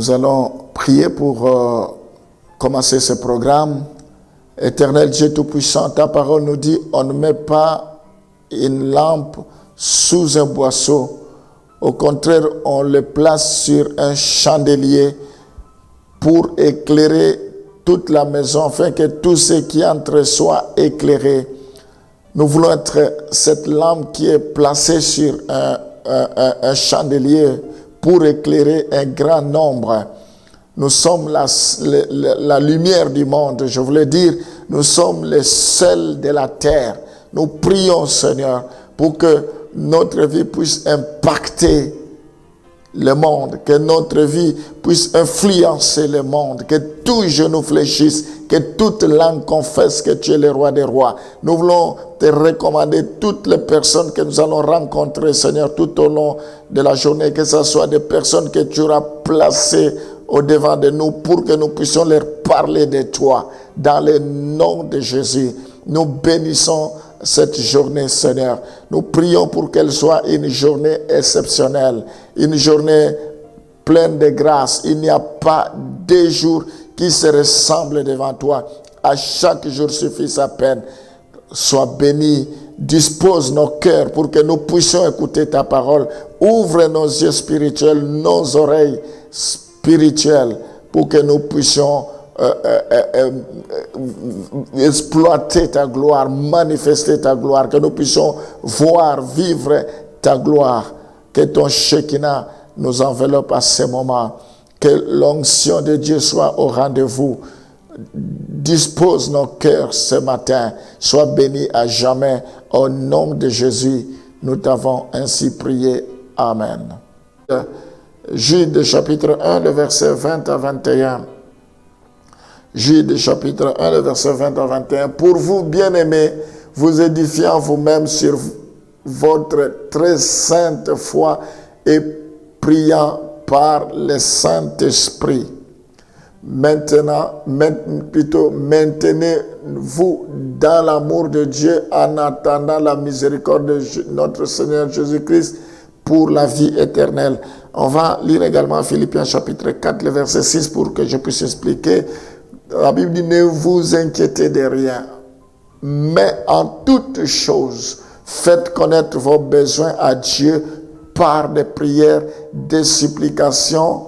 Nous allons prier pour commencer ce programme. Éternel Dieu Tout-Puissant, ta parole nous dit, on ne met pas une lampe sous un boisseau. Au contraire, on le place sur un chandelier pour éclairer toute la maison, afin que tout ce qui entre soit éclairé. Nous voulons être cette lampe qui est placée sur un chandelier pour éclairer un grand nombre. Nous sommes la lumière du monde. Je voulais dire, nous sommes les sels de la terre. Nous prions, Seigneur, pour que notre vie puisse impacter le monde, que notre vie puisse influencer le monde, que tout genou fléchisse, que toute langue confesse que tu es le roi des rois. Nous voulons te recommander toutes les personnes que nous allons rencontrer, Seigneur, tout au long de la journée, que ce soit des personnes que tu auras placées au devant de nous pour que nous puissions leur parler de toi. Dans le nom de Jésus, nous bénissons cette journée, Seigneur. Nous prions pour qu'elle soit une journée exceptionnelle, une journée pleine de grâce. Il n'y a pas de jour qui se ressemble devant toi. À chaque jour suffit sa peine. Sois béni, dispose nos cœurs pour que nous puissions écouter ta parole. Ouvre nos yeux spirituels, nos oreilles spirituelles, pour que nous puissions exploiter ta gloire, manifester ta gloire, que nous puissions voir, vivre ta gloire. Que ton Shekinah nous enveloppe à ce moment. Que l'onction de Dieu soit au rendez-vous. Dispose nos cœurs ce matin. Sois béni à jamais. Au nom de Jésus, nous t'avons ainsi prié. Amen. Jude chapitre 1, le verset 20 à 21. Jude chapitre 1, le verset 20 à 21. Pour vous, bien-aimés, vous édifiant vous-même sur votre très sainte foi et priant par le Saint-Esprit. Maintenez-vous dans l'amour de Dieu en attendant la miséricorde de notre Seigneur Jésus-Christ pour la vie éternelle. On va lire également Philippiens chapitre 4, le verset 6 pour que je puisse expliquer. La Bible dit, ne vous inquiétez de rien, mais en toutes choses, faites connaître vos besoins à Dieu par des prières, des supplications,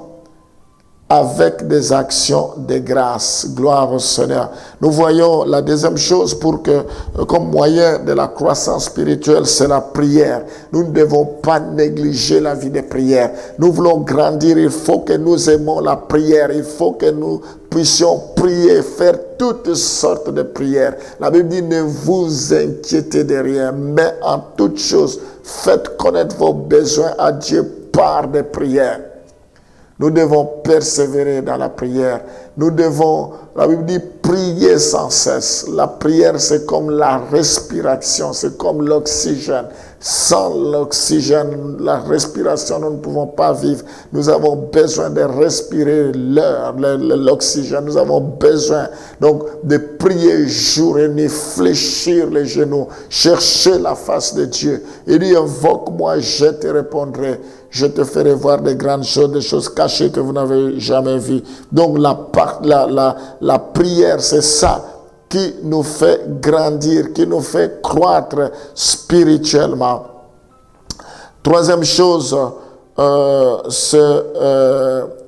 avec des actions de grâce. Gloire au Seigneur. Nous voyons la deuxième chose pour que, comme moyen de la croissance spirituelle, c'est la prière. Nous ne devons pas négliger la vie de prière. Nous voulons grandir, il faut que nous aimons la prière. Il faut que nous puissions prier, faire toutes sortes de prières. La Bible dit, ne vous inquiétez de rien, mais en toutes choses, faites connaître vos besoins à Dieu par des prières. Nous devons persévérer dans la prière. Nous devons, la Bible dit, prier sans cesse. La prière, c'est comme la respiration, c'est comme l'oxygène. Sans l'oxygène, la respiration, nous ne pouvons pas vivre. Nous avons besoin de respirer l'oxygène. Nous avons besoin donc de prier jour et nuit, fléchir les genoux, chercher la face de Dieu. Il dit, invoque-moi, je te répondrai. Je te ferai voir des grandes choses, des choses cachées que vous n'avez jamais vues. Donc la prière, c'est ça qui nous fait grandir, qui nous fait croître spirituellement. Troisième chose, c'est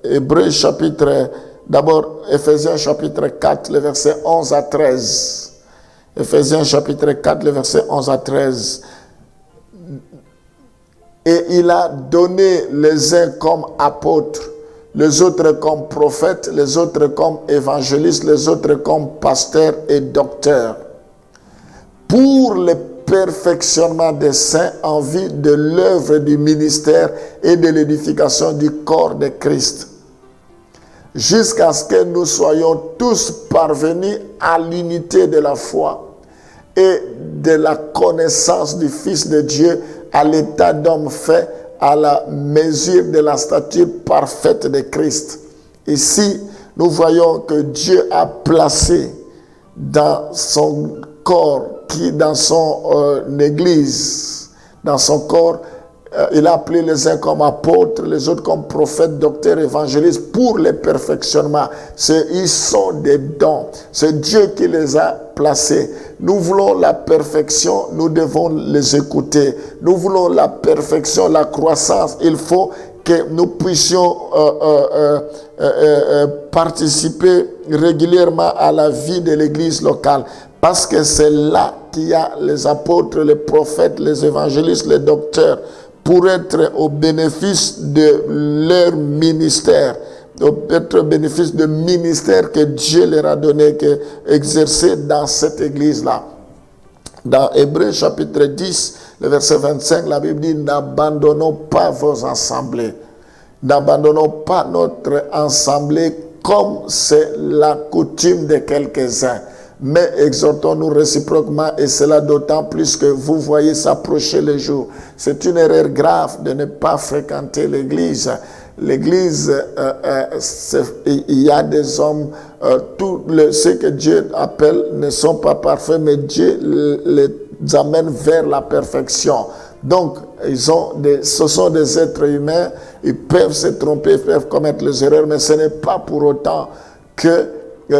Hébreux chapitre, d'abord Éphésiens chapitre 4, le verset 11 à 13. Éphésiens chapitre 4, le verset 11 à 13. Et il a donné les uns comme apôtres, les autres comme prophètes, les autres comme évangélistes, les autres comme pasteurs et docteurs, pour le perfectionnement des saints en vue de l'œuvre du ministère et de l'édification du corps de Christ, jusqu'à ce que nous soyons tous parvenus à l'unité de la foi et de la connaissance du Fils de Dieu, à l'état d'homme fait, à la mesure de la stature parfaite de Christ. Ici, nous voyons que Dieu a placé dans son corps, dans son église, dans son corps, il a appelé les uns comme apôtres, les autres comme prophètes, docteurs, évangélistes, pour les perfectionnements. Ils sont des dons. C'est Dieu qui les a placés. Nous voulons la perfection, nous devons les écouter. Nous voulons la perfection, la croissance. Il faut que nous puissions participer régulièrement à la vie de l'église locale. Parce que c'est là qu'il y a les apôtres, les prophètes, les évangélistes, les docteurs, pour être au bénéfice de leur ministère, être au bénéfice du ministère que Dieu leur a donné, que exercer dans cette église-là. Dans Hébreux chapitre 10, le verset 25, la Bible dit « N'abandonnons pas vos assemblées. N'abandonnons pas notre assemblée comme c'est la coutume de quelques-uns. Mais exhortons-nous réciproquement, et cela d'autant plus que vous voyez s'approcher les jours. » C'est une erreur grave de ne pas fréquenter l'église. L'église, il y a des hommes, ce que Dieu appelle ne sont pas parfaits, mais Dieu les amène vers la perfection. Donc, ce sont des êtres humains, ils peuvent se tromper, ils peuvent commettre les erreurs, mais ce n'est pas pour autant que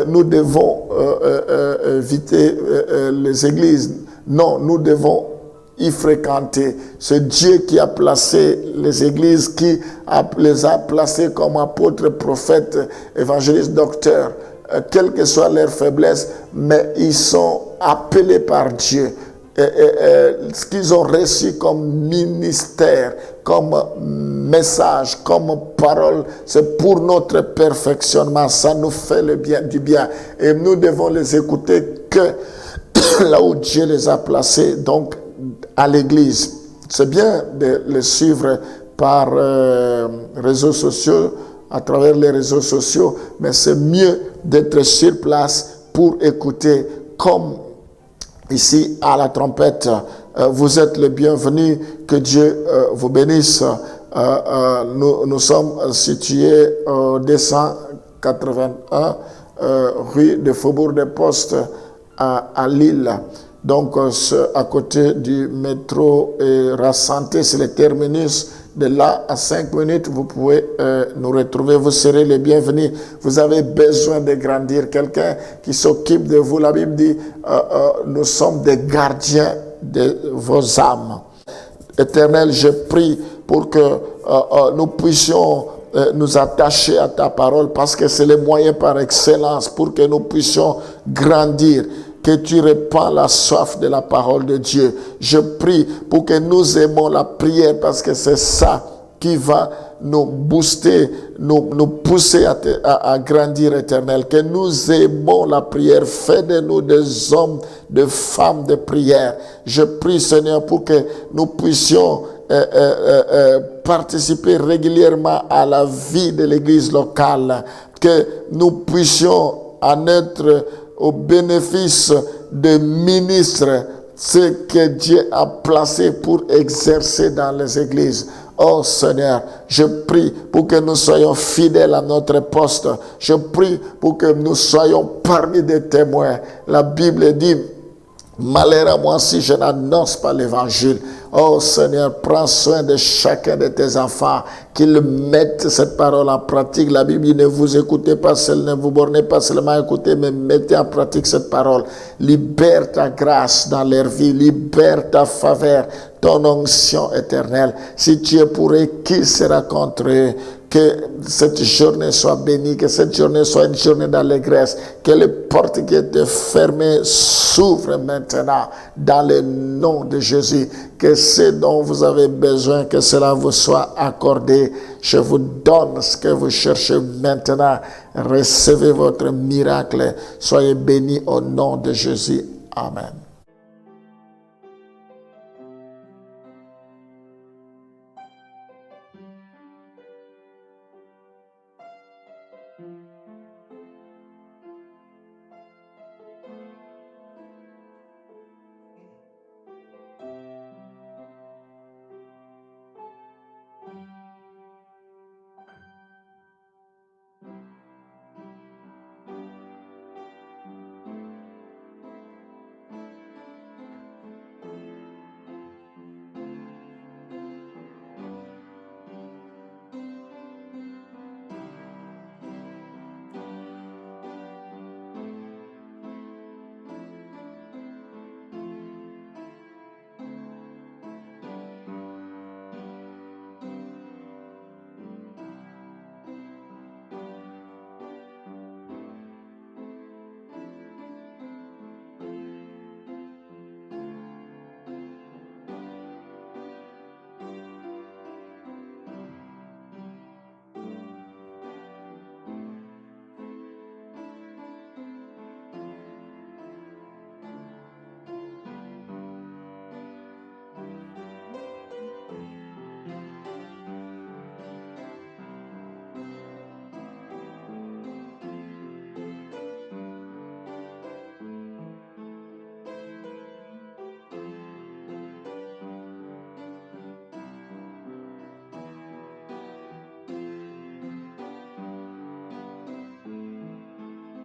nous devons éviter les églises. Non, nous devons y fréquenter. C'est Dieu qui a placé les églises, qui les a placés comme apôtres, prophètes, évangélistes, docteurs, quelle que soit leur faiblesse, mais ils sont appelés par Dieu. Ce qu'ils ont reçu comme ministère, comme message, comme parole, c'est pour notre perfectionnement. Ça nous fait du bien. Et nous devons les écouter que là où Dieu les a placés, donc à l'église. C'est bien de les suivre par réseaux sociaux, à travers les réseaux sociaux, mais c'est mieux d'être sur place pour écouter comme ici, à la trompette. Vous êtes les bienvenus. Que Dieu vous bénisse. Nous sommes situés au 281 rue de Faubourg des Postes à Lille. Donc, à côté du métro Rassanté, c'est le terminus. De là à 5 minutes, vous pouvez nous retrouver. Vous serez les bienvenus. Vous avez besoin de grandir. Quelqu'un qui s'occupe de vous. La Bible dit, nous sommes des gardiens de vos âmes. Éternel, je prie pour que nous puissions nous attacher à ta parole, parce que c'est le moyen par excellence pour que nous puissions grandir. Que tu répands la soif de la parole de Dieu. Je prie pour que nous aimons la prière, parce que c'est ça qui va nous booster, nous pousser à grandir, Éternel. Que nous aimons la prière. Fais de nous des hommes, des femmes de prière. Je prie, Seigneur, pour que nous puissions participer régulièrement à la vie de l'église locale. Que nous puissions en être au bénéfice des ministres, ce que Dieu a placé pour exercer dans les églises. Oh Seigneur, je prie pour que nous soyons fidèles à notre poste. Je prie pour que nous soyons parmi des témoins. La Bible dit, malheur à moi si je n'annonce pas l'évangile. Oh Seigneur, prends soin de chacun de tes enfants, qu'ils mettent cette parole en pratique. La Bible dit, ne vous écoutez pas seul, ne vous bornez pas seulement à écouter, mais mettez en pratique cette parole. Libère ta grâce dans leur vie, libère ta faveur, ton onction éternelle. Si tu es pour eux, qui sera contre eux? Que cette journée soit bénie, que cette journée soit une journée d'allégresse, que les portes qui étaient fermées s'ouvrent maintenant dans le nom de Jésus. Que ce dont vous avez besoin, que cela vous soit accordé. Je vous donne ce que vous cherchez maintenant. Recevez votre miracle. Soyez bénis au nom de Jésus. Amen.